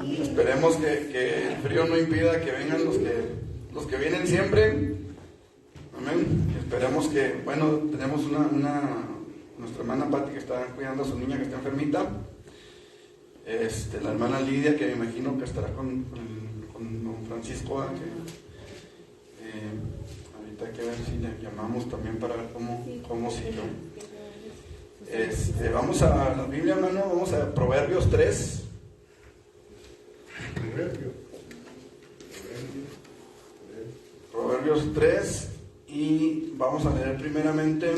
Esperemos que el frío no impida que vengan los que vienen siempre. Amén. Esperemos que, bueno, tenemos nuestra hermana Pati que está cuidando a su niña que está enfermita. La hermana Lidia, que me imagino que estará con don Francisco, ahorita hay que ver si le llamamos también para ver cómo siguió. Vamos a la Biblia, hermano, vamos a Proverbios 3. Proverbios 3, y vamos a leer primeramente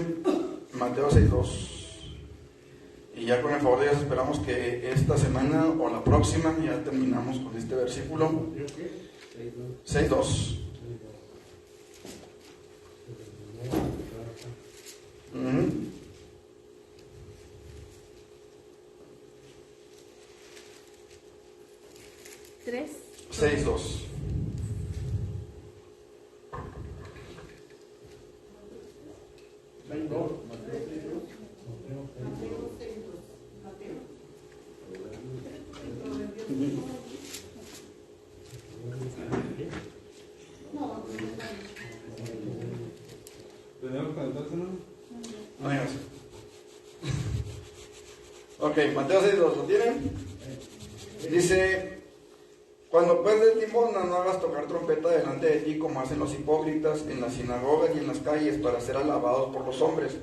Mateo 6:2. Y ya con el favor de Dios esperamos que esta semana o la próxima ya terminamos con este versículo. 6:2. Uh-huh. 6:2. No digas. Ok, Mateo 6:2, ¿lo tienen? Dice: cuando pues des limosna, no hagas tocar trompeta delante de ti como hacen los hipócritas en las sinagogas y en las calles para ser alabados por los hombres.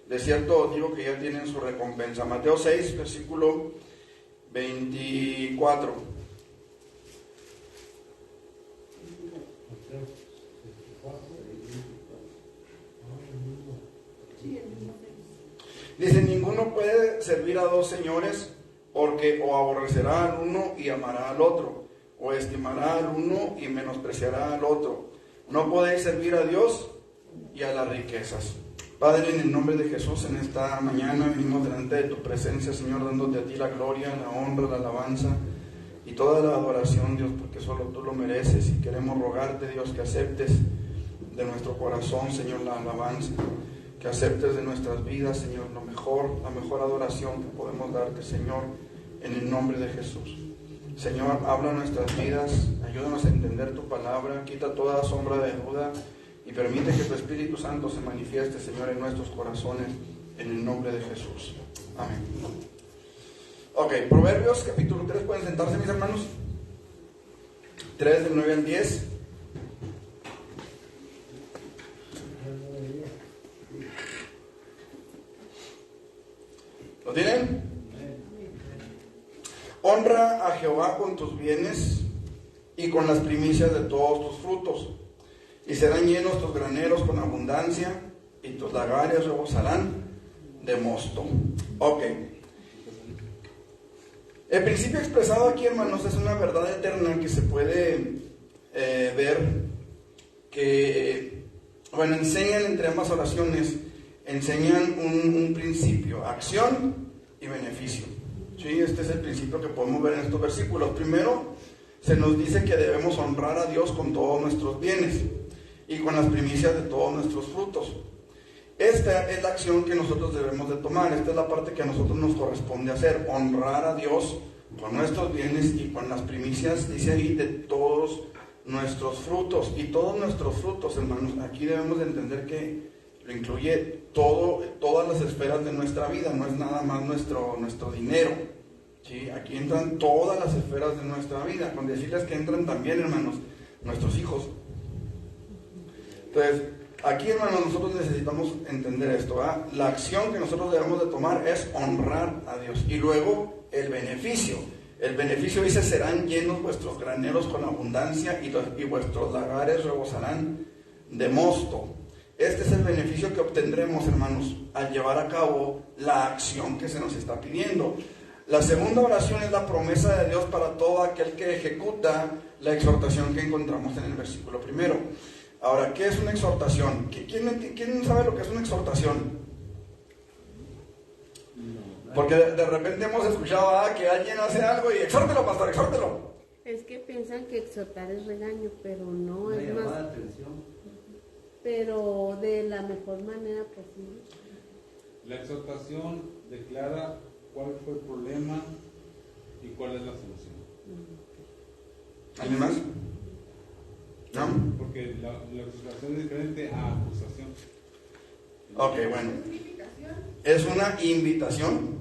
De cierto os digo que ya tienen su recompensa. Mateo 6, versículo 24. Dice: ninguno puede servir a dos señores, porque o aborrecerá al uno y amará al otro, o estimará al uno y menospreciará al otro. No podéis servir a Dios y a las riquezas. Padre, en el nombre de Jesús, en esta mañana venimos delante de tu presencia, Señor, dándote a ti la gloria, la honra, la alabanza y toda la adoración, Dios, porque solo tú lo mereces, y queremos rogarte, Dios, que aceptes de nuestro corazón, Señor, la alabanza, que aceptes de nuestras vidas, Señor, la mejor adoración que podemos darte, Señor, en el nombre de Jesús. Señor, habla nuestras vidas, ayúdanos a entender tu palabra, quita toda sombra de duda y permite que tu Espíritu Santo se manifieste, Señor, en nuestros corazones, en el nombre de Jesús. Amén. Ok, Proverbios capítulo 3, ¿pueden sentarse, mis hermanos? 3 del 9 al 10. ¿Lo tienen? Honra a Jehová con tus bienes y con las primicias de todos tus frutos, y serán llenos tus graneros con abundancia, y tus lagares rebosarán de mosto. Ok. El principio expresado aquí, hermanos, es una verdad eterna que se puede ver que, bueno, enseñan entre ambas oraciones, enseñan un principio, acción y beneficio. Sí, este es el principio que podemos ver en estos versículos. Primero, se nos dice que debemos honrar a Dios con todos nuestros bienes y con las primicias de todos nuestros frutos. Esta es la acción que nosotros debemos de tomar. Esta es la parte que a nosotros nos corresponde hacer: honrar a Dios con nuestros bienes y con las primicias, dice ahí, de todos nuestros frutos. Y todos nuestros frutos, hermanos, aquí debemos de entender que lo incluye todas las esferas de nuestra vida, no es nada más nuestro dinero. ¿Sí? Aquí entran todas las esferas de nuestra vida, con decirles que entran también, hermanos, nuestros hijos. Entonces, aquí, hermanos, nosotros necesitamos entender esto, ¿verdad? La acción que nosotros debemos de tomar es honrar a Dios. Y luego, el beneficio. El beneficio dice: serán llenos vuestros graneros con abundancia, y vuestros lagares rebosarán de mosto. Este es el beneficio que obtendremos, hermanos, al llevar a cabo la acción que se nos está pidiendo. La segunda oración es la promesa de Dios para todo aquel que ejecuta la exhortación que encontramos en el versículo primero. Ahora, ¿qué es una exhortación? ¿Quién sabe lo que es una exhortación? Porque de repente hemos escuchado que alguien hace algo y exhórtelo, pastor, exhórtelo. Es que piensan que exhortar es regaño, pero no, es más atención. Pero de la mejor manera posible. La exhortación declara cuál fue el problema y cuál es la solución. ¿Alguien más? ¿No? Porque la exhortación es diferente a acusación. Ok, bueno. Es una invitación.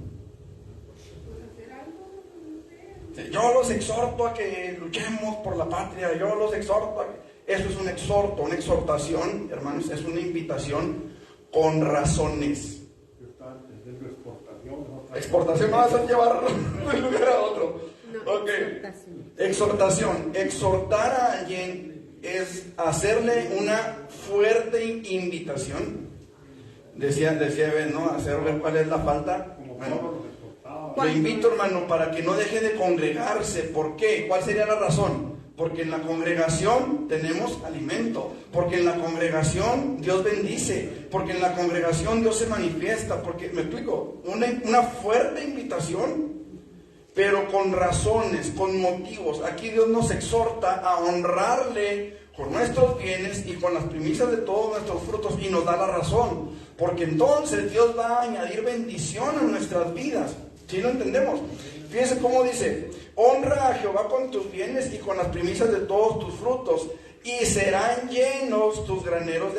Yo los exhorto a que luchemos por la patria. Yo los exhorto a que... Eso es un exhorto, una exhortación, hermanos, es una invitación con razones. Exportación no vas a llevar de un lugar a otro. No, okay. Exhortación. Exhortar a alguien es hacerle una fuerte invitación. Decía Ben, ¿no? Hacerle cuál es la falta. Bueno, lo invito, hermano, para que no deje de congregarse. ¿Por qué? ¿Cuál sería la razón? Porque en la congregación tenemos alimento, porque en la congregación Dios bendice, porque en la congregación Dios se manifiesta, porque, me explico, una fuerte invitación, pero con razones, con motivos. Aquí Dios nos exhorta a honrarle con nuestros bienes y con las primicias de todos nuestros frutos, y nos da la razón, porque entonces Dios va a añadir bendición a nuestras vidas. ¿Sí lo entendemos? Fíjense cómo dice: honra a Jehová con tus bienes y con las primicias de todos tus frutos, y serán llenos tus graneros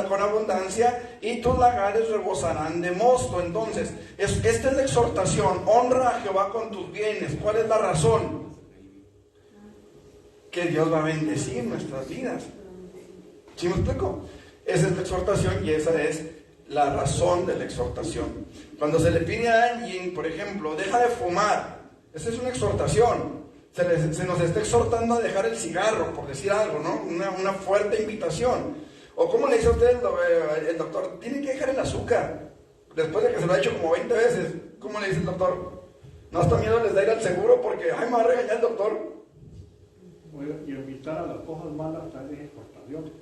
con abundancia, y tus lagares rebosarán de mosto. Entonces, esta es la exhortación: honra a Jehová con tus bienes. ¿Cuál es la razón? Que Dios va a bendecir nuestras vidas. ¿Sí me explico? Esa es la exhortación, y esa es la razón de la exhortación. Cuando se le pide a alguien, por ejemplo, deja de fumar, esa es una exhortación. Se nos está exhortando a dejar el cigarro, por decir algo, ¿no? Una fuerte invitación. O como le dice a usted el doctor, tiene que dejar el azúcar, después de que se lo ha hecho como 20 veces. ¿Cómo le dice el doctor? No, hasta miedo les da ir al seguro porque, ay, me va a regañar el doctor. Y invitar a las cosas malas también es exhortación.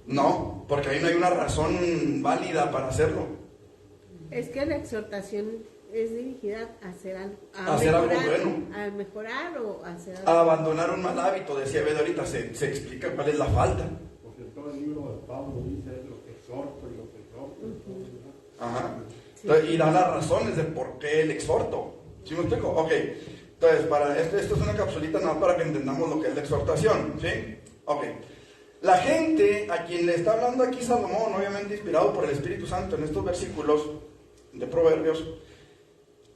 No, porque ahí no hay una razón válida para hacerlo. Es que la exhortación es dirigida a hacer algo, algo bueno, a mejorar o a hacer algo. A abandonar un mal hábito. Decía Bedo ahorita, se explica cuál es la falta. Porque en todo el libro de Pablo dice lo que exhorto y lo que exhorto. Ajá. Entonces, y da las razones de por qué el exhorto. ¿Sí me explico? Ok. Entonces, esto es una capsulita nada para que entendamos lo que es la exhortación. ¿Sí? Ok. La gente a quien le está hablando aquí Salomón, obviamente inspirado por el Espíritu Santo en estos versículos de Proverbios,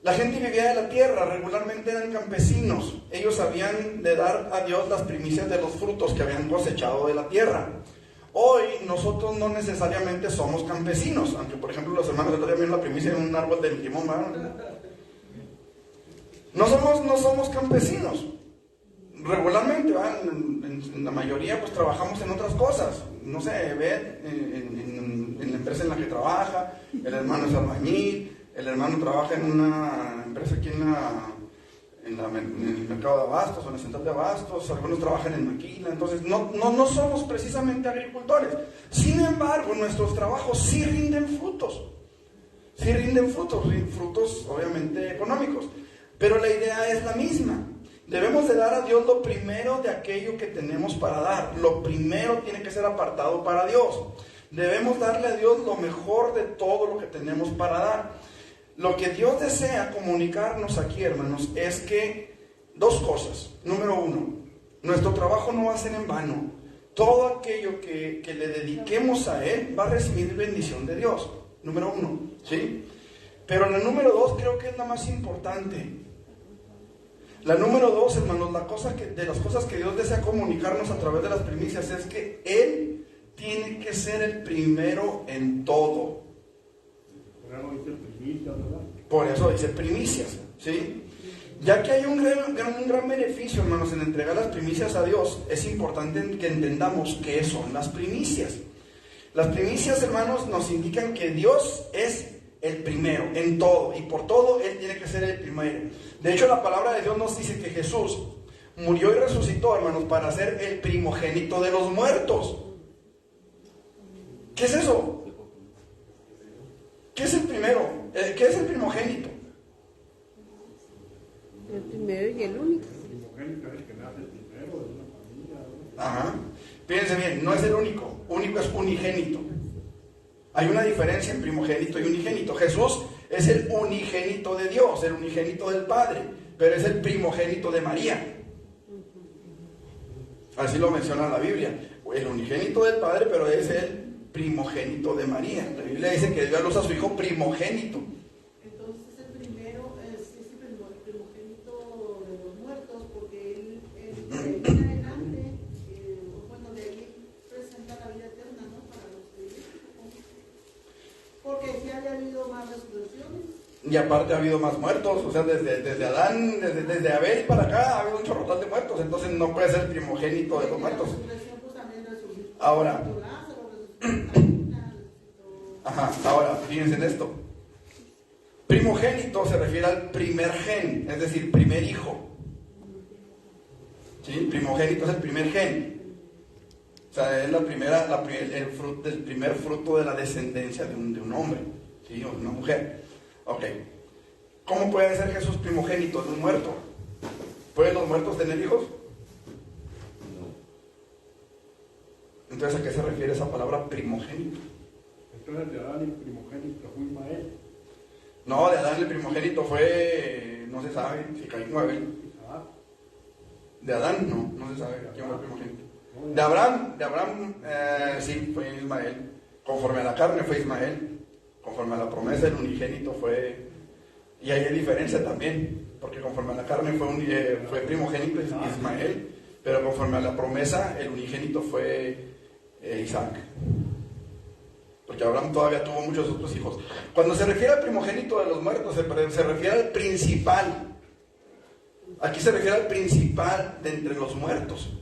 la gente vivía de la tierra, regularmente eran campesinos. Ellos habían de dar a Dios las primicias de los frutos que habían cosechado de la tierra. Hoy nosotros no necesariamente somos campesinos, aunque por ejemplo los hermanos todavía vieron la primicia de un árbol de limón, ¿verdad? No somos campesinos. Regularmente, en la mayoría pues trabajamos en otras cosas. No sé, ve en la empresa en la que trabaja, el hermano es albañil, el hermano trabaja en una empresa aquí en el mercado de abastos o en el central de abastos, algunos trabajan en maquila. Entonces no somos precisamente agricultores. Sin embargo, nuestros trabajos sí rinden frutos. Sí rinden frutos obviamente económicos. Pero la idea es la misma. Debemos de dar a Dios lo primero de aquello que tenemos para dar. Lo primero tiene que ser apartado para Dios. Debemos darle a Dios lo mejor de todo lo que tenemos para dar. Lo que Dios desea comunicarnos aquí, hermanos, es que dos cosas. Número uno, nuestro trabajo no va a ser en vano. Todo aquello que le dediquemos a Él va a recibir bendición de Dios. Número uno, ¿sí? Pero la número dos creo que es la más importante. La número dos, hermanos, de las cosas que Dios desea comunicarnos a través de las primicias es que Él tiene que ser el primero en todo. Por eso dice primicias, ¿sí? Ya que hay un gran beneficio, hermanos, en entregar las primicias a Dios, es importante que entendamos qué son las primicias. Las primicias, hermanos, nos indican que Dios es el primero en todo, y por todo Él tiene que ser el primero. De hecho, la palabra de Dios nos dice que Jesús murió y resucitó, hermanos, para ser el primogénito de los muertos. ¿Qué es eso? ¿Qué es el primero? ¿Qué es el primogénito? El primero y el único. El primogénito es el que nace primero de una familia. Ajá. Fíjense bien, no es el único. Único es unigénito. Hay una diferencia en primogénito y unigénito. Jesús es el unigénito de Dios, el unigénito del Padre, pero es el primogénito de María. Así lo menciona la Biblia. El unigénito del Padre, pero es el primogénito de María. La Biblia dice que dio a luz a su hijo primogénito. Entonces el primero es el primogénito de los muertos, porque él de ahí en adelante, bueno, de ahí presenta la vida eterna, ¿no? Para los creyentes. Porque si haya habido más resurrecciones. Y aparte ha habido más muertos, o sea, desde Adán, desde Abel para acá ha habido un chorrotal de muertos, entonces no puede ser el primogénito de los muertos. Ahora, ahora, fíjense en esto. Primogénito se refiere al primer gen, es decir, primer hijo. ¿Sí? Primogénito es el primer gen. O sea, es el primer fruto de la descendencia de un hombre, ¿sí? O de una mujer. Ok. ¿Cómo puede ser Jesús primogénito de un muerto? ¿Pueden los muertos tener hijos? No. Entonces, ¿a qué se refiere esa palabra primogénito? Entonces, de Adán el primogénito fue Ismael. No, de Adán el primogénito fue, no se sabe, si Caín o Abel. De Adán no se sabe quién fue el primogénito. De Abraham, sí, fue Ismael. Conforme a la carne fue Ismael. Conforme a la promesa, el unigénito fue... Y ahí hay diferencia también, porque conforme a la carne fue primogénito Ismael, pero conforme a la promesa, el unigénito fue Isaac. Porque Abraham todavía tuvo muchos otros hijos. Cuando se refiere al primogénito de los muertos, se refiere al principal. Aquí se refiere al principal de entre los muertos.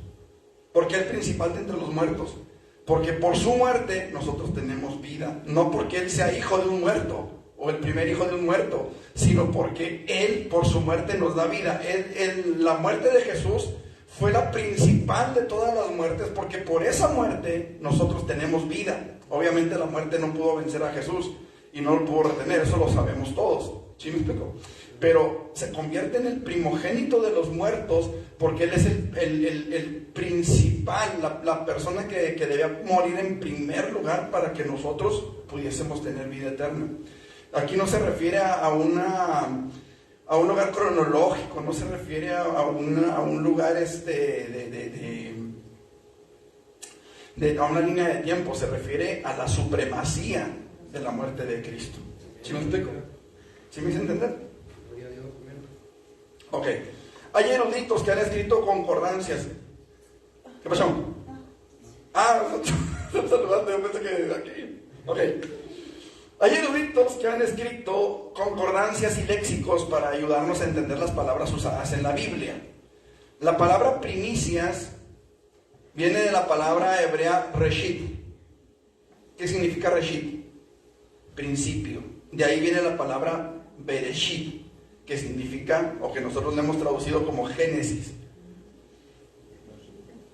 ¿Por qué el principal de entre los muertos? Porque por su muerte nosotros tenemos vida. No porque él sea hijo de un muerto o el primer hijo de un muerto, sino porque él por su muerte nos da vida. La muerte de Jesús fue la principal de todas las muertes, porque por esa muerte nosotros tenemos vida. Obviamente la muerte no pudo vencer a Jesús y no lo pudo retener, eso lo sabemos todos. ¿Sí me explico? Pero se convierte en el primogénito de los muertos porque él es el principal, la persona que debía morir en primer lugar para que nosotros pudiésemos tener vida eterna. Aquí no se refiere a un lugar cronológico, no se refiere a un lugar a una línea de tiempo, se refiere a la supremacía de la muerte de Cristo. ¿Sí me explico? ¿Sí me hice entender? Ok. Hay eruditos que han escrito concordancias. ¿Qué pasó? Saludando, yo pensé que aquí. Ok. Hay eruditos que han escrito concordancias y léxicos para ayudarnos a entender las palabras usadas en la Biblia. La palabra primicias viene de la palabra hebrea reshit. ¿Qué significa reshit? Principio. De ahí viene la palabra bereshit, que significa, o que nosotros le hemos traducido como Génesis.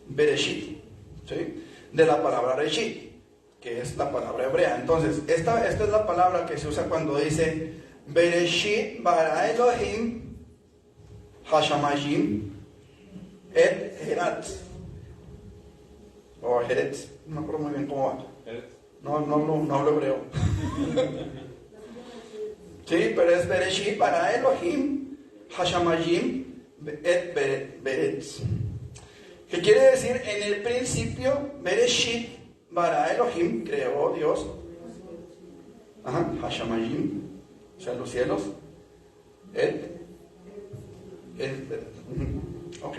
Bereshit, ¿sí? De la palabra reshit, que es la palabra hebrea. Entonces, esta es la palabra que se usa cuando dice Bereshit bara Elohim hashamayim et heratz. O heretz, no me acuerdo muy bien cómo va. No hablo hebreo. Sí, pero es Bereshit bara Elohim hashamayim et beretz. ¿Qué quiere decir? En el principio, Bereshit bara Elohim, creó Dios. Hashamayim, o sea, los cielos. Ok.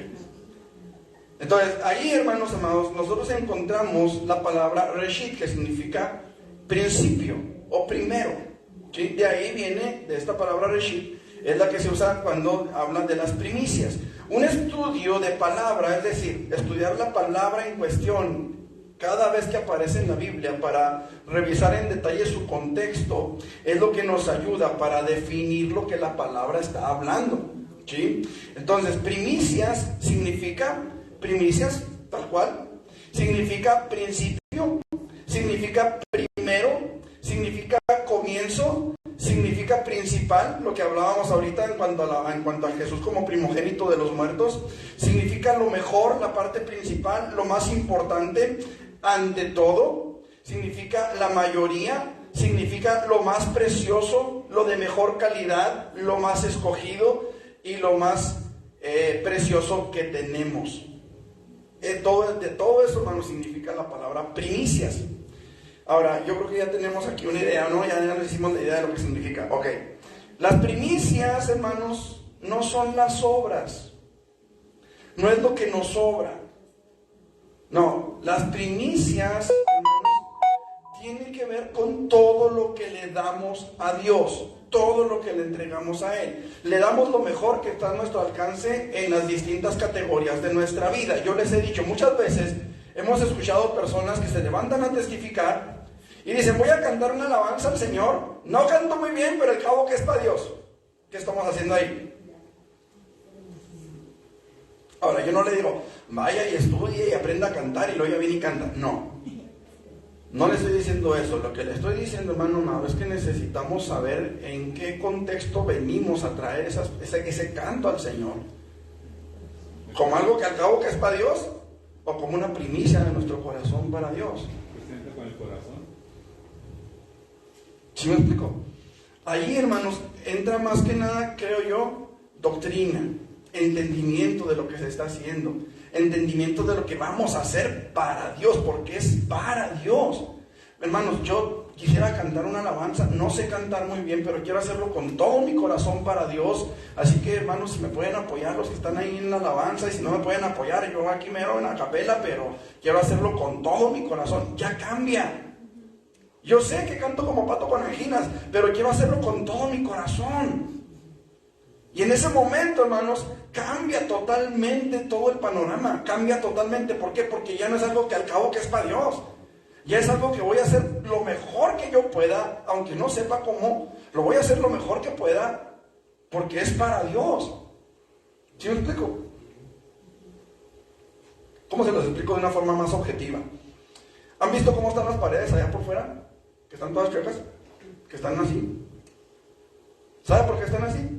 Entonces, ahí, hermanos amados, nosotros encontramos la palabra Reshit, que significa principio o primero. ¿Sí? De ahí viene, de esta palabra Reshit, es la que se usa cuando hablan de las primicias. Un estudio de palabra, es decir, estudiar la palabra en cuestión cada vez que aparece en la Biblia para revisar en detalle su contexto, es lo que nos ayuda para definir lo que la palabra está hablando. ¿Sí? Entonces, primicias significa, primicias, tal cual, significa principio, significa primero, significa comienzo, significa principal, lo que hablábamos ahorita en cuanto a Jesús como primogénito de los muertos, significa lo mejor, la parte principal, lo más importante, ante todo, significa la mayoría, significa lo más precioso, lo de mejor calidad, lo más escogido y lo más precioso que tenemos. de todo eso, hermanos, significa la palabra primicias. Ahora, yo creo que ya tenemos aquí una idea, ¿no? Ya nos hicimos la idea de lo que significa. Ok. Las primicias, hermanos, no son las obras. No es lo que nos sobra. No, las primicias, hermanos, tienen que ver con todo lo que le damos a Dios, todo lo que le entregamos a Él. Le damos lo mejor que está a nuestro alcance en las distintas categorías de nuestra vida. Yo les he dicho muchas veces, hemos escuchado personas que se levantan a testificar y dicen, voy a cantar una alabanza al Señor. No canto muy bien, pero al cabo que es para Dios. ¿Qué estamos haciendo ahí? Ahora, yo no le digo, vaya y estudie y aprenda a cantar y luego ya viene y canta. No. No le estoy diciendo eso. Lo que le estoy diciendo, hermano amado, es que necesitamos saber en qué contexto venimos a traer ese canto al Señor. ¿Como algo que al cabo que es para Dios? ¿O como una primicia de nuestro corazón para Dios? Presente con el corazón. ¿Sí me explico? Ahí, hermanos, entra más que nada, creo yo, doctrina, entendimiento de lo que se está haciendo, entendimiento de lo que vamos a hacer para Dios, porque es para Dios. Hermanos, yo quisiera cantar una alabanza, no sé cantar muy bien, pero quiero hacerlo con todo mi corazón para Dios. Así que, hermanos, si me pueden apoyar los que están ahí en la alabanza, y si no me pueden apoyar, yo aquí mero en la capela, pero quiero hacerlo con todo mi corazón. Ya cambia. Yo sé que canto como pato con anginas, pero quiero hacerlo con todo mi corazón. Y en ese momento, hermanos, cambia totalmente todo el panorama, cambia totalmente. ¿Por qué? Porque ya no es algo que al cabo que es para Dios. Ya es algo que voy a hacer lo mejor que yo pueda, aunque no sepa cómo, lo voy a hacer lo mejor que pueda, porque es para Dios. ¿Sí me explico? ¿Cómo se los explico de una forma más objetiva? ¿Han visto cómo están las paredes allá por fuera? Que están todas chuecas, que están así. ¿Sabe por qué están así?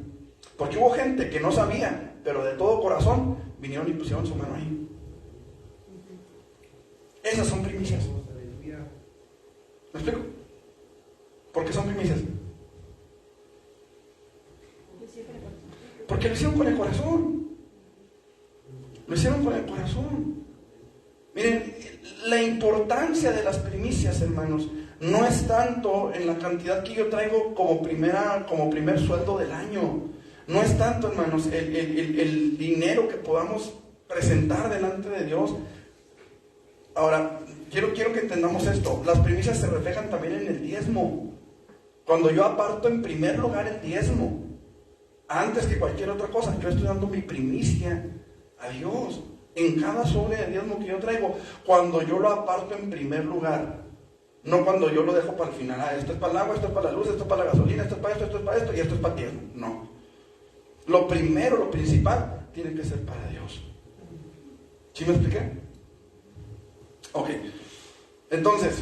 Porque hubo gente que no sabía, pero de todo corazón vinieron y pusieron su mano ahí. Esas son primicias. ¿Me explico? ¿Por qué son primicias? Porque lo hicieron con el corazón. Lo hicieron con el corazón. Miren, la importancia de las primicias, hermanos, no es tanto en la cantidad que yo traigo como primer sueldo del año. No es tanto, hermanos, el dinero que podamos presentar delante de Dios. Ahora, quiero que entendamos esto. Las primicias se reflejan también en el diezmo. Cuando yo aparto en primer lugar el diezmo, antes que cualquier otra cosa, yo estoy dando mi primicia a Dios. En cada sobre de diezmo que yo traigo, cuando yo lo aparto en primer lugar, no cuando yo lo dejo para el final. Esto es para el agua, esto es para la luz, esto es para la gasolina, esto es para esto, esto es para esto y esto es para el diezmo. No. Lo primero, lo principal, tiene que ser para Dios. ¿Sí me expliqué? Ok. Entonces,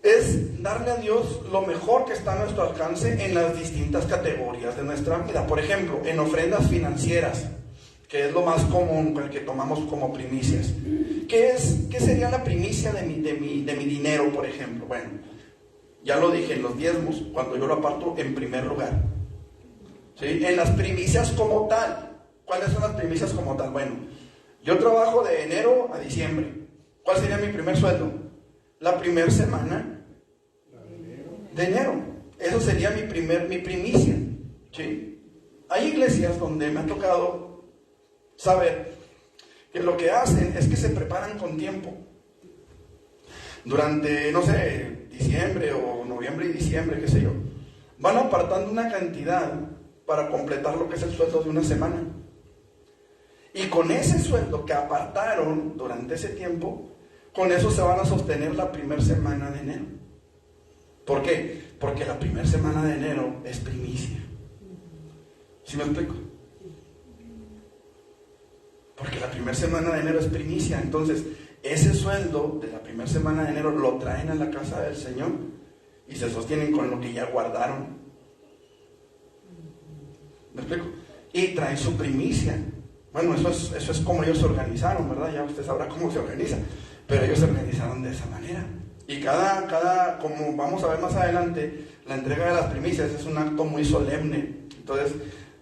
es darle a Dios lo mejor que está a nuestro alcance en las distintas categorías de nuestra vida. Por ejemplo, en ofrendas financieras, que es lo más común, el que tomamos como primicias. ¿Qué sería la primicia de mi dinero, por ejemplo? Bueno, ya lo dije, en los diezmos, cuando yo lo aparto en primer lugar. ¿Sí? En las primicias como tal. ¿Cuáles son las primicias como tal? Bueno, yo trabajo de enero a diciembre. ¿Cuál sería mi primer sueldo? La primera semana de enero. Eso sería mi primicia. ¿Sí? Hay iglesias donde me ha tocado saber que lo que hacen es que se preparan con tiempo. Durante, no sé, diciembre o noviembre y diciembre, qué sé yo, van apartando una cantidad para completar lo que es el sueldo de una semana. Y con ese sueldo que apartaron durante ese tiempo, con eso se van a sostener la primera semana de enero. ¿Por qué? Porque la primera semana de enero es primicia. ¿Sí me explico? Porque la primera semana de enero es primicia. Entonces, ese sueldo de la primera semana de enero lo traen a la casa del Señor y se sostienen con lo que ya guardaron. ¿Me explico? Y traen su primicia. Bueno, eso es como ellos se organizaron, ¿verdad? Ya usted sabrá cómo se organiza. Pero ellos se organizaron de esa manera. Y como vamos a ver más adelante, la entrega de las primicias es un acto muy solemne. Entonces,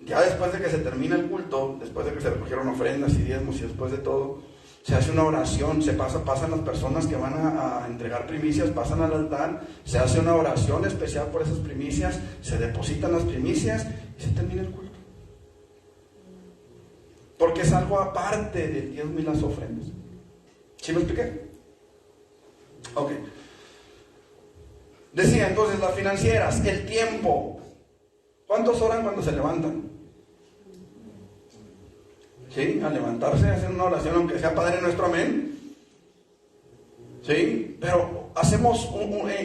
Ya después de que se termina el culto, después de que se recogieron ofrendas y diezmos y después de todo, se hace una oración, pasan las personas que van a entregar primicias, pasan al altar, se hace una oración especial por esas primicias, se depositan las primicias y se termina el culto. Porque es algo aparte del diezmo y las ofrendas. ¿Sí me expliqué? Ok. Decía entonces las financieras, el tiempo. ¿Cuántos oran cuando se levantan? ¿Sí? Al levantarse hacen una oración, aunque sea Padre Nuestro, amén. ¿Sí? Pero hacemos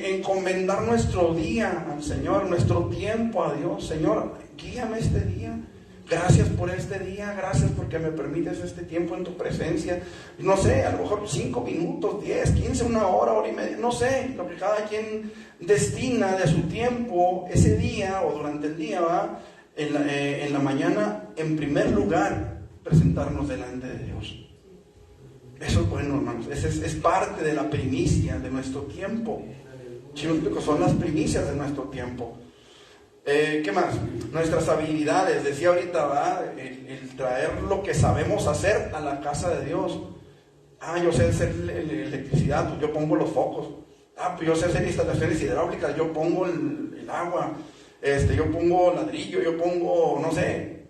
encomendar nuestro día al Señor, nuestro tiempo a Dios. Señor, guíame este día. Gracias por este día, gracias porque me permites este tiempo en tu presencia. No sé, a lo mejor 5 minutos, 10, 15, una hora y media, no sé, lo que cada quien destina de su tiempo ese día o durante el día, ¿va? En la mañana, en primer lugar, presentarnos delante de Dios. Eso es bueno, hermanos, es parte de la primicia de nuestro tiempo. Si me explico, son las primicias de nuestro tiempo. ¿Qué más? Nuestras habilidades, decía ahorita, ¿va? El traer lo que sabemos hacer a la casa de Dios. Yo sé hacer electricidad, pues yo pongo los focos. Pues yo sé hacer instalaciones hidráulicas, yo pongo el agua. Yo pongo ladrillo, yo pongo, no sé,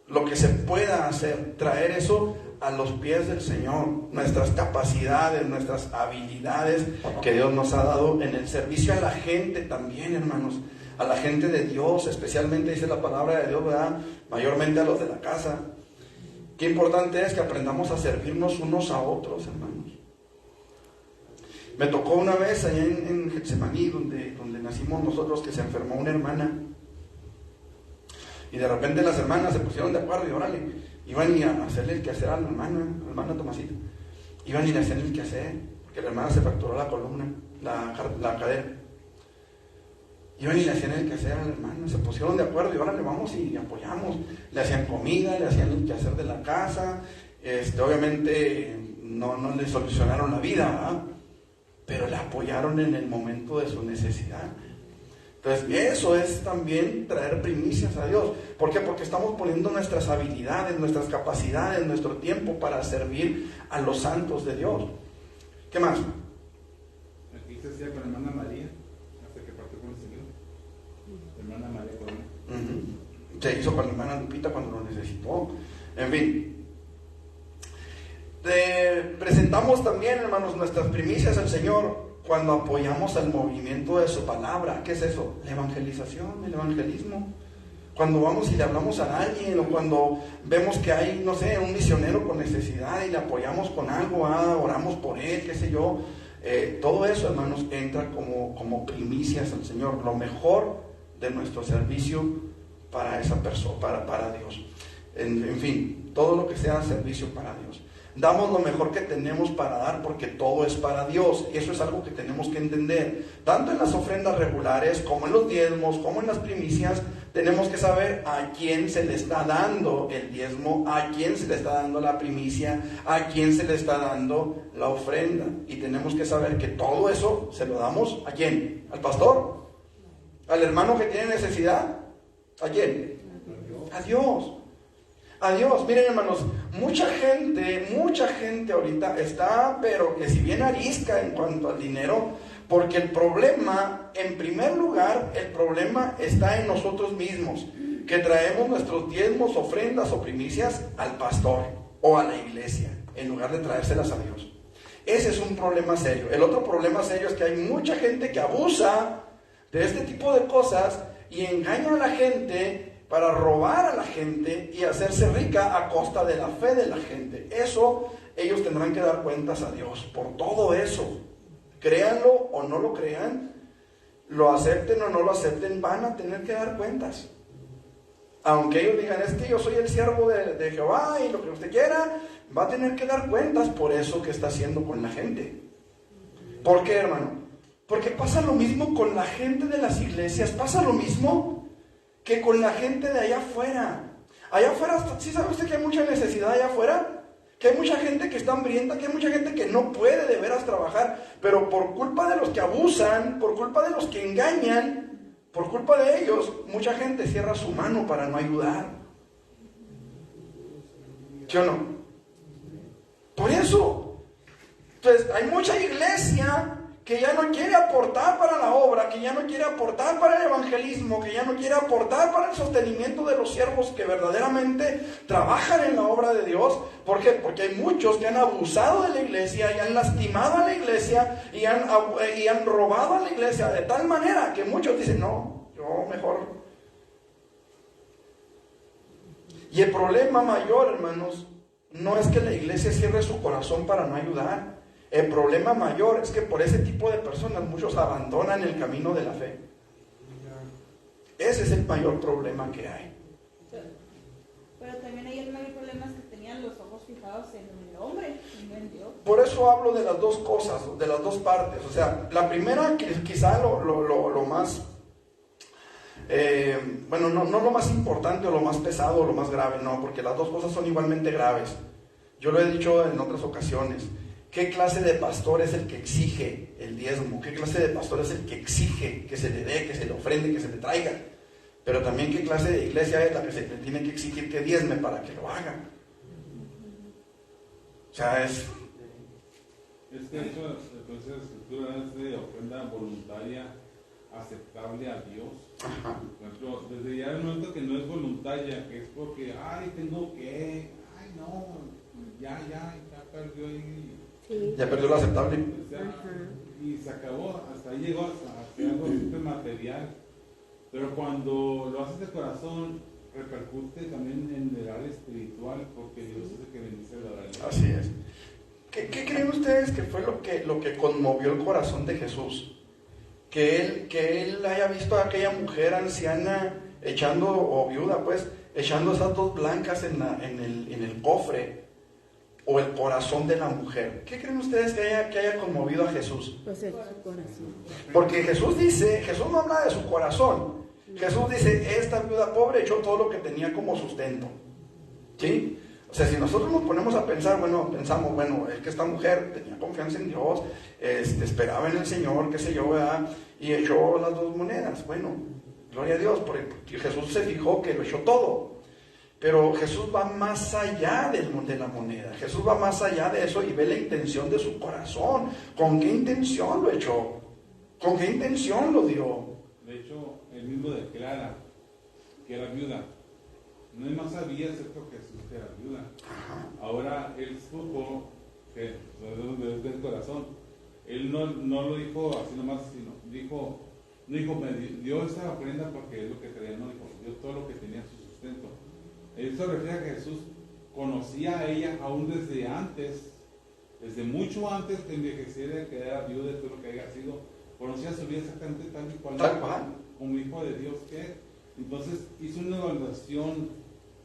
lo que se pueda hacer, traer eso a los pies del Señor, nuestras capacidades, nuestras habilidades que Dios nos ha dado en el servicio a la gente también, hermanos. A la gente de Dios, especialmente dice la palabra de Dios, ¿verdad? Mayormente a los de la casa. Qué importante es que aprendamos a servirnos unos a otros, hermanos. Me tocó una vez allá en Getsemaní, donde nacimos nosotros, que se enfermó una hermana. Y de repente las hermanas se pusieron de acuerdo y órale, iban a hacerle el quehacer a la hermana Tomasita. Iban a ir a hacerle el quehacer, porque la hermana se fracturó la columna, la cadera. Iban y le hacían el quehacer a la hermana, se pusieron de acuerdo y ahora le vamos y apoyamos. Le hacían comida, le hacían el quehacer de la casa. Obviamente no le solucionaron la vida, ¿verdad? Pero le apoyaron en el momento de su necesidad. Entonces, eso es también traer primicias a Dios. ¿Por qué? Porque estamos poniendo nuestras habilidades, nuestras capacidades, nuestro tiempo para servir a los santos de Dios. ¿Qué más? Aquí se hacía con la hermana María. Hermana María Corona. Se hizo con la hermana Lupita cuando lo necesitó. En fin, presentamos también, hermanos, nuestras primicias al Señor cuando apoyamos al movimiento de su palabra. ¿Qué es eso? La evangelización, el evangelismo. Cuando vamos y le hablamos a alguien, o cuando vemos que hay, no sé, un misionero con necesidad y le apoyamos con algo, oramos por él, qué sé yo. Todo eso, hermanos, entra como primicias al Señor, lo mejor de nuestro servicio para esa persona, para Dios. En fin, todo lo que sea servicio para Dios. Damos lo mejor que tenemos para dar porque todo es para Dios. Eso es algo que tenemos que entender. Tanto en las ofrendas regulares, como en los diezmos, como en las primicias, tenemos que saber a quién se le está dando el diezmo, a quién se le está dando la primicia, a quién se le está dando la ofrenda. Y tenemos que saber que todo eso se lo damos ¿a quién? ¿Al pastor? ¿Al hermano que tiene necesidad? ¿A quién? A Dios. A Dios. Miren, hermanos, mucha gente ahorita está, pero que si bien arisca en cuanto al dinero, porque el problema, en primer lugar, el problema está en nosotros mismos, que traemos nuestros diezmos, ofrendas o primicias al pastor o a la iglesia, en lugar de traérselas a Dios. Ese es un problema serio. El otro problema serio es que hay mucha gente que abusa de este tipo de cosas y engaña a la gente para robar a la gente y hacerse rica a costa de la fe de la gente. Eso ellos tendrán que dar cuentas a Dios por todo eso. Créanlo o no lo crean, lo acepten o no lo acepten, van a tener que dar cuentas. Aunque ellos digan, es que yo soy el siervo de Jehová y lo que usted quiera, va a tener que dar cuentas por eso que está haciendo con la gente. ¿Por qué, hermano? Porque pasa lo mismo con la gente de las iglesias, pasa lo mismo que con la gente de allá afuera. Allá afuera, ¿sí sabe usted que hay mucha necesidad allá afuera? Que hay mucha gente que está hambrienta, que hay mucha gente que no puede de veras trabajar, pero por culpa de los que abusan, por culpa de los que engañan, Por culpa de ellos, mucha gente cierra su mano para no ayudar. ¿Sí o no? Por eso. Entonces, hay mucha iglesia que ya no quiere aportar para la obra, que ya no quiere aportar para el evangelismo, que ya no quiere aportar para el sostenimiento de los siervos que verdaderamente trabajan en la obra de Dios. ¿Por qué? Porque hay muchos que han abusado de la iglesia y han lastimado a la iglesia y han robado a la iglesia de tal manera que muchos dicen, no, yo mejor. Y el problema mayor, hermanos, no es que la iglesia cierre su corazón para no ayudar. El problema mayor es que por ese tipo de personas muchos abandonan el camino de la fe. Ese es el mayor problema que hay. Pero también hay el mayor problema es que tenían los ojos fijados en el hombre y no en Dios. Por eso hablo de las dos cosas, de las dos partes. O sea, la primera, que quizá lo más, bueno, no lo más importante o lo más pesado o lo más grave, no, porque las dos cosas son igualmente graves. Yo lo he dicho en otras ocasiones. ¿Qué clase de pastor es el que exige el diezmo? ¿Qué clase de pastor es el que exige que se le dé, que se le ofrende, que se le traiga? Pero también qué clase de iglesia es la que se le tiene que exigir que diezme para que lo haga. O sea, es que hecho, entonces la escritura es de ofrenda voluntaria aceptable a Dios. Ajá. Por ejemplo, desde ya el momento que no es voluntaria, que es porque, tengo que, no, ya perdió ahí. Sí. Ya perdió lo aceptable. O sea, y se acabó, hasta ahí llegó hasta algo súper material. Pero cuando lo haces de corazón, repercute también en el área espiritual, porque Dios es el que bendice la realidad. Así es. ¿Qué creen ustedes que fue lo que conmovió el corazón de Jesús? Que él haya visto a aquella mujer anciana echando, o viuda pues, echando esas dos blancas en el cofre, o el corazón de la mujer. ¿Qué creen ustedes que haya conmovido a Jesús? Pues es su corazón. Porque Jesús no habla de su corazón. Jesús dice, esta viuda pobre echó todo lo que tenía como sustento. ¿Sí? O sea, si nosotros nos ponemos a pensar, pensamos, es que esta mujer tenía confianza en Dios, esperaba en el Señor, qué sé yo, ¿verdad? Y echó las dos monedas. Bueno, gloria a Dios, porque Jesús se fijó que lo echó todo. Pero Jesús va más allá de la moneda. Jesús va más allá de eso y ve la intención de su corazón. ¿Con qué intención lo echó? ¿Con qué intención lo dio? De hecho, él mismo declara que era viuda. No es más sabía excepto Jesús que era viuda. Ajá. Ahora él supo que desde el corazón. Él no lo dijo así nomás, sino dijo, me dio esa ofrenda porque es lo que traía, no dijo, dio todo lo que tenía su sustento. Eso refiere a que Jesús conocía a ella aún desde antes, desde mucho antes que envejeciera, que era viuda de todo lo que haya sido, conocía su vida exactamente tal y cual, como hijo de Dios que es. Entonces hizo una evaluación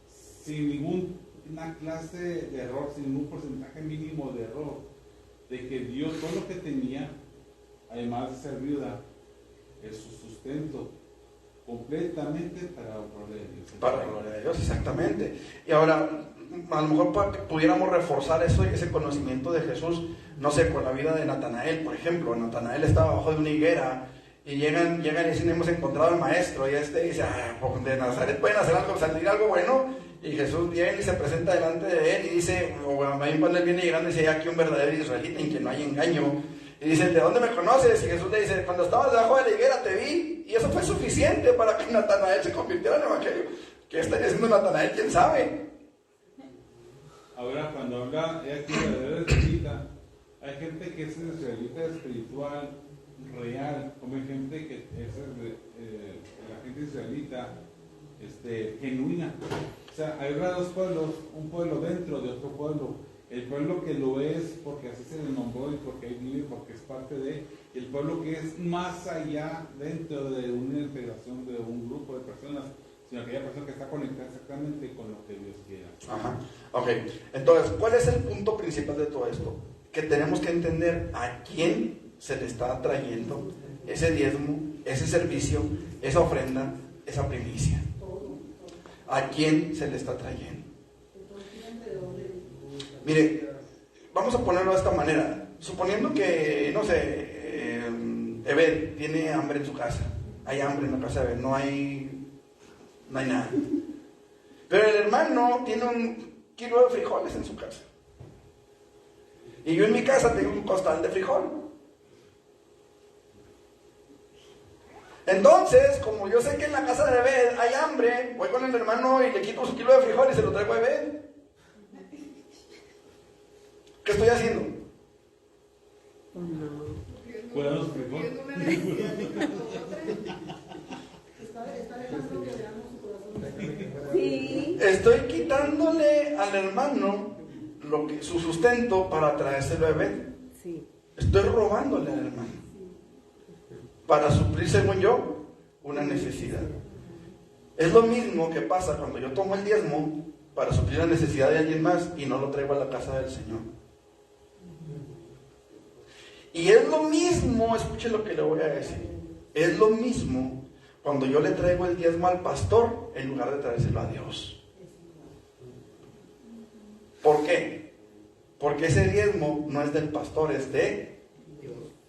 sin ninguna clase de error, sin ningún porcentaje mínimo de error, de que dio todo lo que tenía, además de ser viuda, es su sustento, completamente para la gloria de Dios. Para la gloria de Dios, exactamente. Y ahora, a lo mejor pudiéramos reforzar ese conocimiento de Jesús, no sé, con la vida de Natanael, por ejemplo. Natanael estaba bajo de una higuera y llegan y dicen, hemos encontrado al maestro, y dice, de Nazaret pueden salir algo bueno. Y Jesús viene y se presenta delante de él y dice, cuando él viene llegando, dice, aquí un verdadero israelita en quien no hay engaño. Y dice, ¿de dónde me conoces? Y Jesús le dice, cuando estabas debajo de la higuera te vi. Y eso fue suficiente para que Natanael se convirtiera en evangelio. ¿Qué estaría haciendo Natanael? ¿Quién sabe? Ahora, cuando habla aquí de verdadero israelita, hay gente que es israelita espiritual, real, como hay gente que es la gente israelita genuina. O sea, hay dos pueblos, un pueblo dentro de otro pueblo. El pueblo que lo es porque así se le nombró y porque ahí vive, porque es parte de, el pueblo que es más allá dentro de una integración de un grupo de personas, sino aquella persona que está conectada exactamente con lo que Dios quiera. Ajá, ok. Entonces, ¿cuál es el punto principal de todo esto? Que tenemos que entender a quién se le está trayendo ese diezmo, ese servicio, esa ofrenda, esa primicia. ¿A quién se le está trayendo? Mire, vamos a ponerlo de esta manera. Suponiendo que, no sé, Ebed tiene hambre en su casa. hay hambre en la casa de Bebé, no hay nada. Pero el hermano tiene 1 kilo de frijoles en su casa. Y yo en mi casa tengo un costal de frijol. Entonces, como yo sé que en la casa de Bebé hay hambre, voy con el hermano y le quito su kilo de frijol y se lo traigo a Bebé. ¿Qué estoy haciendo? Pues no. Cuidado los frijoles. Sí. Estoy quitándole al hermano su sustento para traérselo a Bebé. Sí. Estoy robándole al hermano para suplir, según yo, una necesidad. Es lo mismo que pasa cuando yo tomo el diezmo para suplir la necesidad de alguien más y no lo traigo a la casa del Señor. Y es lo mismo, escuche lo que le voy a decir, es lo mismo cuando yo le traigo el diezmo al pastor en lugar de traérselo a Dios. ¿Por qué? Porque ese diezmo no es del pastor, es de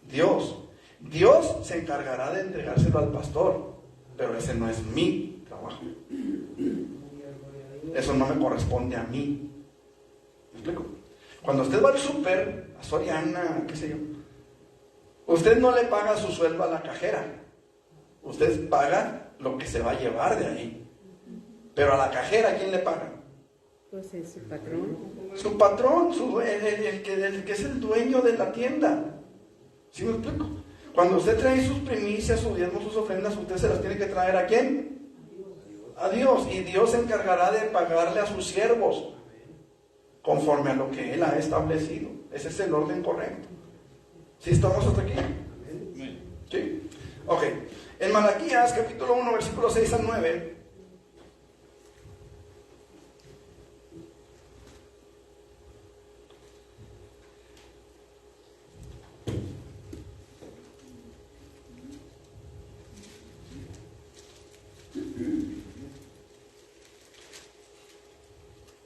Dios. Dios se encargará de entregárselo al pastor, pero ese no es mi trabajo. Eso no me corresponde a mí. ¿Me explico? Cuando usted va al súper, a Soriana, qué sé yo, usted no le paga su sueldo a la cajera. Usted paga lo que se va a llevar de ahí. Pero a la cajera, ¿quién le paga? Pues es su patrón. Su patrón, el que es el dueño de la tienda. ¿Sí me explico? Cuando usted trae sus primicias, sus diezmos, sus ofrendas, usted se las tiene que traer ¿a quién? A Dios. Y Dios se encargará de pagarle a sus siervos conforme a lo que Él ha establecido. Ese es el orden correcto. ¿Sí estamos hasta aquí? ¿Sí? Ok. En Malaquías, capítulo 1, versículos 6 al 9.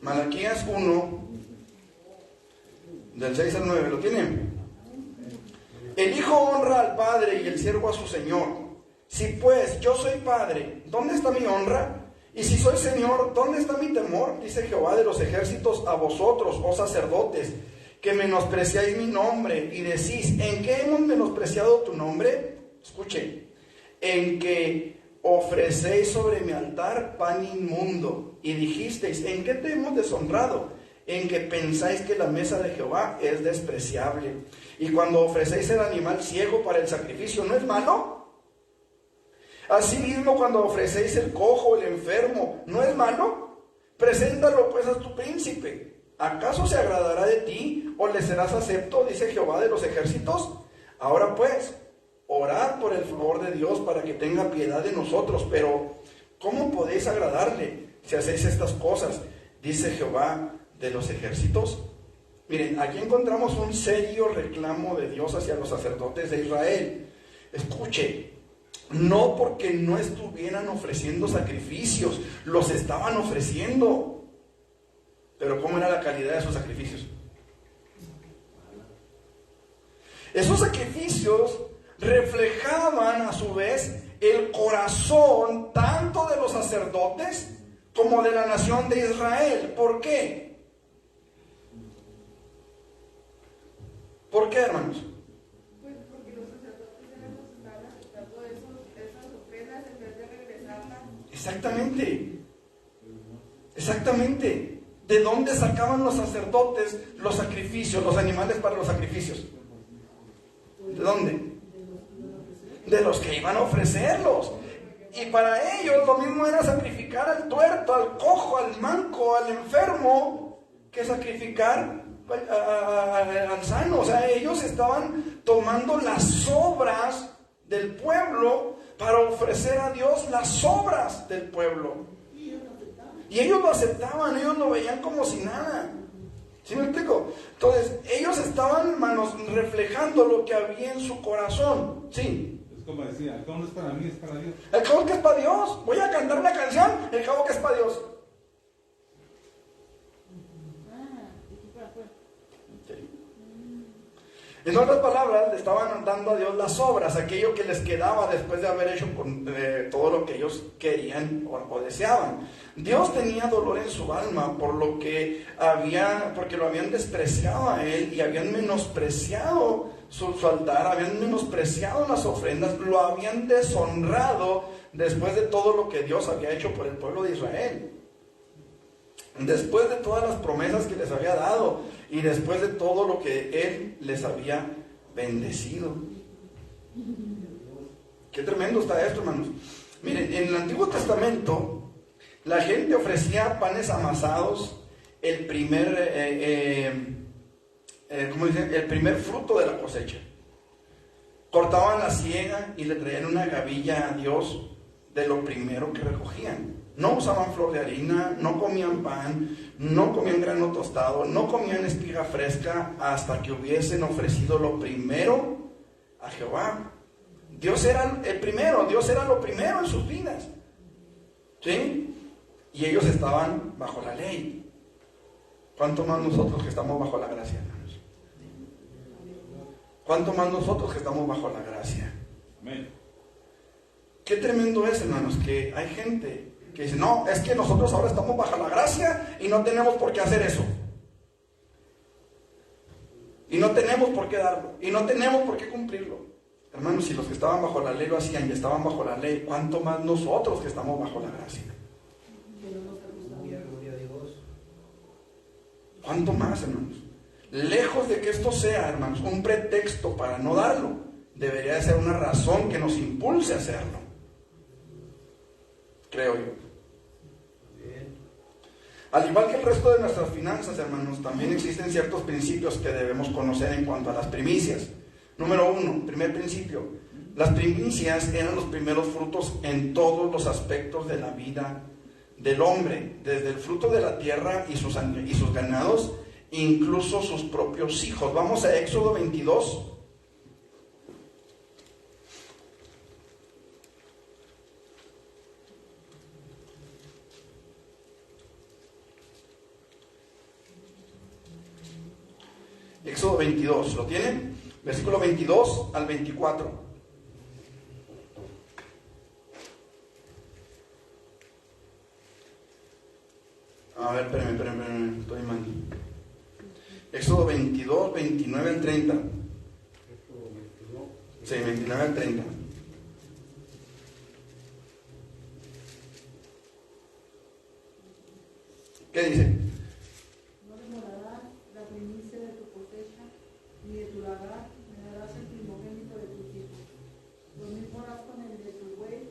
Malaquías 1, del 6 al 9, ¿lo tienen? El hijo honra al padre y el siervo a su señor. Si pues yo soy padre, ¿dónde está mi honra? Y si soy señor, ¿dónde está mi temor? Dice Jehová de los ejércitos a vosotros, oh sacerdotes, que menospreciáis mi nombre y decís, ¿en qué hemos menospreciado tu nombre? Escuchen, en que ofrecéis sobre mi altar pan inmundo, y dijisteis, ¿en qué te hemos deshonrado? En que pensáis que la mesa de Jehová es despreciable. Y cuando ofrecéis el animal ciego para el sacrificio, ¿no es malo? Asimismo, cuando ofrecéis el cojo, el enfermo, ¿no es malo? Preséntalo pues a tu príncipe. ¿Acaso se agradará de ti o le serás acepto? Dice Jehová de los ejércitos. Ahora pues, orad por el favor de Dios para que tenga piedad de nosotros. Pero, ¿cómo podéis agradarle si hacéis estas cosas? Dice Jehová de los ejércitos. Miren, aquí encontramos un serio reclamo de Dios hacia los sacerdotes de Israel. Escuche, no porque no estuvieran ofreciendo sacrificios, los estaban ofreciendo. Pero ¿cómo era la calidad de sus sacrificios? Esos sacrificios reflejaban a su vez el corazón tanto de los sacerdotes como de la nación de Israel. ¿Por qué? ¿Por qué, hermanos? Pues porque los sacerdotes eran los que estaban aceptando esas ofrendas en vez de regresarlas. Exactamente. Exactamente. ¿De dónde sacaban los sacerdotes los sacrificios, los animales para los sacrificios? ¿De dónde? De los que iban a ofrecerlos. Y para ellos lo mismo era sacrificar al tuerto, al cojo, al manco, al enfermo, que sacrificar al sano. O sea, ellos estaban tomando las obras del pueblo para ofrecer a Dios las obras del pueblo. Y ellos lo aceptaban, ellos lo veían como si nada. ¿Sí me explico? Entonces, ellos estaban, hermanos, reflejando lo que había en su corazón. Sí. Es como decía, el cabo no es para mí, es para Dios. El cabo que es para Dios. Voy a cantar una canción, el cabo que es para Dios. En otras palabras, le estaban dando a Dios las obras, aquello que les quedaba después de haber hecho todo lo que ellos querían o deseaban. Dios tenía dolor en su alma porque lo habían despreciado a Él y habían menospreciado su altar, habían menospreciado las ofrendas, lo habían deshonrado después de todo lo que Dios había hecho por el pueblo de Israel. Después de todas las promesas que les había dado y después de todo lo que Él les había bendecido. Qué tremendo está esto, hermanos. Miren, en el Antiguo Testamento la gente ofrecía panes amasados, el primer fruto de la cosecha. Cortaban la siega y le traían una gavilla a Dios de lo primero que recogían. No usaban flor de harina, no comían pan, no comían grano tostado, no comían espiga fresca hasta que hubiesen ofrecido lo primero a Jehová. Dios era el primero, Dios era lo primero en sus vidas. ¿Sí? Y ellos estaban bajo la ley. ¿Cuánto más nosotros que estamos bajo la gracia, hermanos? ¿Cuánto más nosotros que estamos bajo la gracia? Amén. Qué tremendo es, hermanos, que hay gente que dice, no, es que nosotros ahora estamos bajo la gracia y no tenemos por qué hacer eso. Y no tenemos por qué darlo. Y no tenemos por qué cumplirlo. Hermanos, si los que estaban bajo la ley lo hacían y estaban bajo la ley, ¿cuánto más nosotros que estamos bajo la gracia? ¿Cuánto más, hermanos? Lejos de que esto sea, hermanos, un pretexto para no darlo, debería de ser una razón que nos impulse a hacerlo. Creo yo. Al igual que el resto de nuestras finanzas, hermanos, también existen ciertos principios que debemos conocer en cuanto a las primicias. Número 1, primer principio. Las primicias eran los primeros frutos en todos los aspectos de la vida del hombre, desde el fruto de la tierra y sus ganados, incluso sus propios hijos. Vamos a Éxodo 22. Éxodo 22, ¿lo tienen? Versículo 22 al 24. A ver, espérenme, estoy mal. Éxodo 22, 29 al 30. Sí, 29 al 30. ¿Qué dice? No demorarás la primicia de tu cosecha, ni de tu lagar, me darás el primogénito de tus hijos. Lo mismo harás con el de tu buey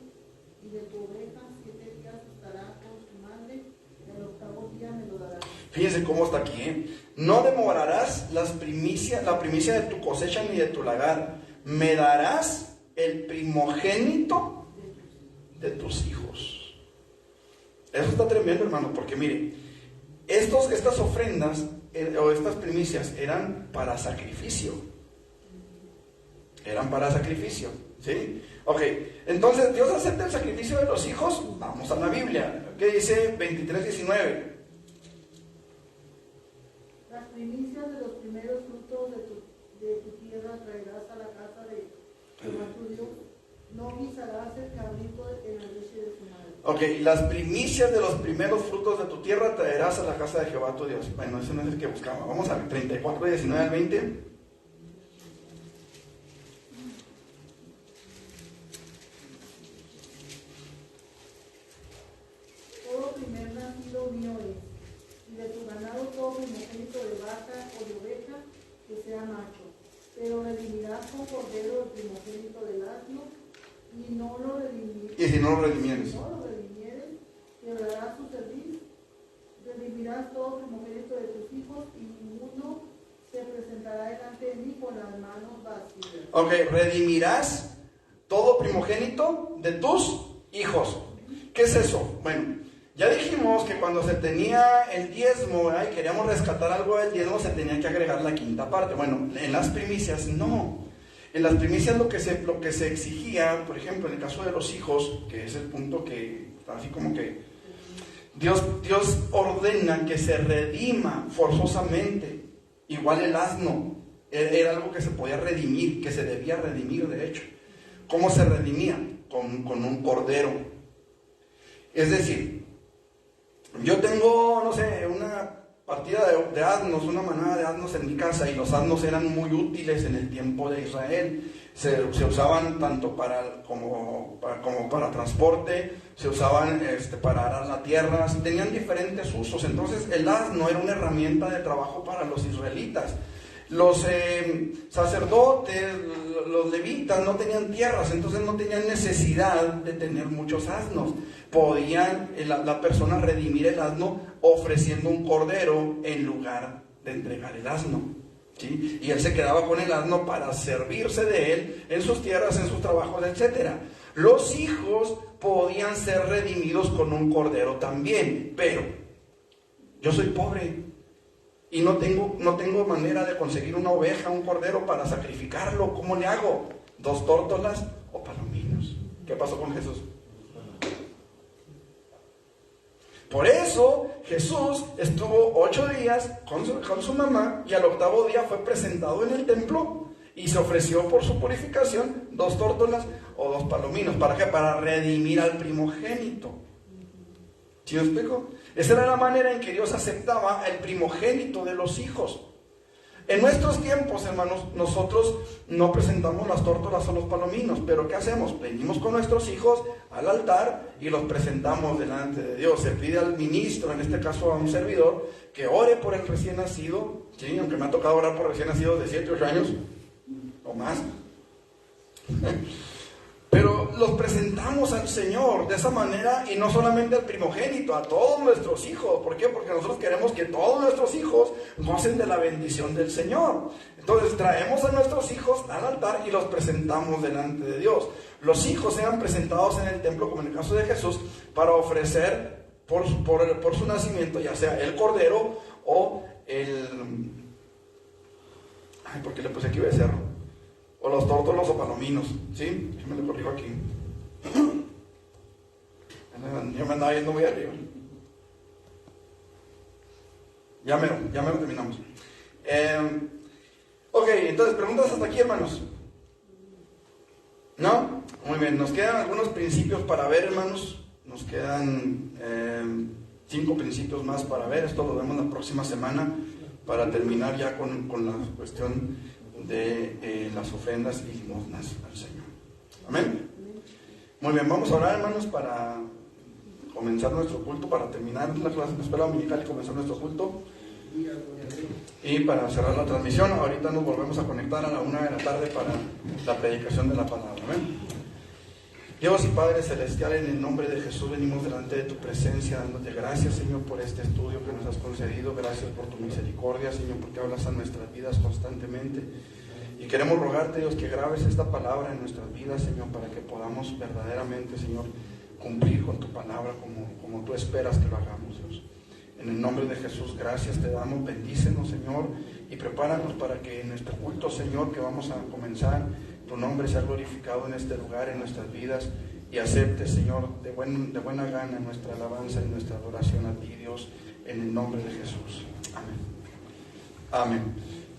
y de tu oveja, 7 días estará con su madre, y al octavo día me lo darás. Fíjense cómo está aquí, ¿eh? No demorarás la primicia de tu cosecha ni de tu lagar. Me darás el primogénito de tus hijos. Eso está tremendo, hermano, porque mire, estas ofrendas o estas primicias eran para sacrificio. Eran para sacrificio, ¿sí? Ok, entonces, ¿Dios acepta el sacrificio de los hijos? Vamos a la Biblia. ¿Qué dice 23:19? Las primicias de los primeros frutos de tu tierra traerás a la casa de Jehová tu Dios. No guisarás el cabrito en la leche de su madre. Ok, las primicias de los primeros frutos de tu tierra traerás a la casa de Jehová tu Dios. Bueno, eso no es el que buscaba. Vamos a ver, 34:19 al 20. Todo primer nacido mío es, y de tu ganado todo primogénito de vaca o de oveja que sea macho. Pero redimirás con cordero el primogénito del asno, y no lo redimirás. Y si no lo redimieres. No lo redimieres, quebrarás tu cerviz, redimirás todo primogénito de tus hijos, y ninguno se presentará delante de mí con las manos vacías. Ok, redimirás todo primogénito de tus hijos. ¿Qué es eso? Bueno, ya dijimos que cuando se tenía el diezmo, ¿verdad?, y queríamos rescatar algo del diezmo, se tenía que agregar la quinta parte. Bueno, en las primicias no. En las primicias lo que se exigía, por ejemplo, en el caso de los hijos, que es el punto que, así como que Dios ordena que se redima forzosamente. Igual el asno, Era algo que se podía redimir, que se debía redimir, de hecho. ¿Cómo se redimía? Con un cordero. Es decir, yo tengo, no sé, una partida de asnos, una manada de asnos en mi casa, y los asnos eran muy útiles en el tiempo de Israel. Se usaban tanto como para transporte, se usaban para arar la tierra, tenían diferentes usos. Entonces el asno era una herramienta de trabajo para los israelitas. Los sacerdotes, los levitas no tenían tierras, entonces no tenían necesidad de tener muchos asnos. Podían la persona redimir el asno ofreciendo un cordero en lugar de entregar el asno, ¿sí? Y él se quedaba con el asno para servirse de él en sus tierras, en sus trabajos, etc. Los hijos podían ser redimidos con un cordero también, pero yo soy pobre y no tengo manera de conseguir una oveja, un cordero para sacrificarlo. ¿Cómo le hago? 2 tórtolas o palominos. ¿Qué pasó con Jesús? Por eso Jesús estuvo 8 días con su mamá, y al 8º día fue presentado en el templo y se ofreció por su purificación 2 tórtolas o 2 palominos. ¿Para qué? Para redimir al primogénito. ¿Sí me explico? Esa era la manera en que Dios aceptaba el primogénito de los hijos. En nuestros tiempos, hermanos, nosotros no presentamos las tórtolas o los palominos, pero ¿qué hacemos? Venimos con nuestros hijos al altar y los presentamos delante de Dios. Se pide al ministro, en este caso a un servidor, que ore por el recién nacido, ¿sí? Aunque me ha tocado orar por recién nacidos de 7 o 8 años o más. Pero los presentamos al Señor de esa manera, y no solamente al primogénito, a todos nuestros hijos. ¿Por qué? Porque nosotros queremos que todos nuestros hijos gocen de la bendición del Señor. Entonces traemos a nuestros hijos al altar y los presentamos delante de Dios. Los hijos eran presentados en el templo, como en el caso de Jesús, para ofrecer por su nacimiento, ya sea el cordero o ¿por qué le puse aquí becerro? O los tórtolos o palominos, ¿sí? Yo me lo corrijo aquí. Yo me andaba yendo muy arriba. Ya mero terminamos. Ok, entonces, preguntas hasta aquí, hermanos. ¿No? Muy bien, nos quedan algunos principios para ver, hermanos. Nos quedan 5 principios más para ver. Esto lo vemos la próxima semana, para terminar ya con la cuestión de las ofrendas y limosnas al Señor. Amén. Muy bien, vamos a orar, hermanos, para comenzar nuestro culto, para terminar la clase de escuela dominical y comenzar nuestro culto, y para cerrar la transmisión. Ahorita nos volvemos a conectar a la 1 de la tarde para la predicación de la palabra. Amén. Dios y Padre Celestial, en el nombre de Jesús venimos delante de tu presencia, dándote gracias, Señor, por este estudio que nos has concedido. Gracias por tu misericordia, Señor, porque hablas a nuestras vidas constantemente. Y queremos rogarte, Dios, que grabes esta palabra en nuestras vidas, Señor, para que podamos verdaderamente, Señor, cumplir con tu palabra como tú esperas que lo hagamos, Dios. En el nombre de Jesús, gracias te damos, bendícenos, Señor, y prepáranos para que en nuestro culto, Señor, que vamos a comenzar, tu nombre sea glorificado en este lugar, en nuestras vidas, y acepte, Señor, de buena gana nuestra alabanza y nuestra adoración a ti, Dios, en el nombre de Jesús. Amén. Amén.